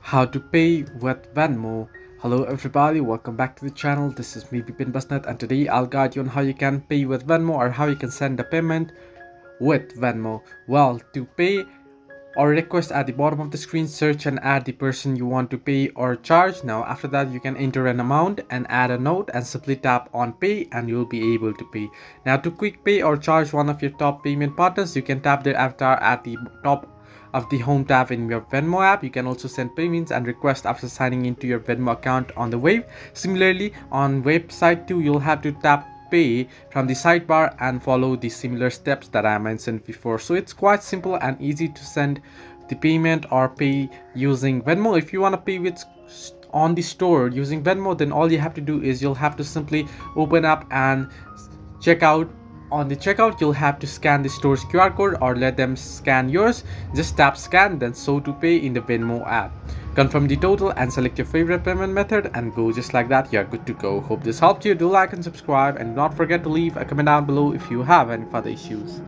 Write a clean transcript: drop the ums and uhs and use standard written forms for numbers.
How to pay with Venmo. Hello everybody, welcome back to the channel. This is me Bipin Basnet, and today I'll guide you on how you can pay with Venmo or how you can send a payment with Venmo. Well, to pay or request, at the bottom of the screen, search and add the person you want to pay or charge. Now after that, you can enter an amount and add a note and simply tap on pay and you'll be able to pay. Now to quick pay or charge one of your top payment partners, you can tap their avatar at the top of the home tab in your Venmo app. You can also send payments and request after signing into your Venmo account on the wave. Similarly, on website too, you'll have to tap pay from the sidebar and follow the similar steps that I mentioned before. So it's quite simple and easy to send the payment or pay using Venmo. If you want to pay with on the store using Venmo, then all you have to do is you'll have to simply open up and check out. On the checkout, you'll have to scan the store's QR code or let them scan yours. Just tap scan, then so to pay in the Venmo app. Confirm the total and select your favorite payment method and go. Just like that, you're good to go. Hope this helped you. Do like and subscribe, and do not forget to leave a comment down below if you have any further issues.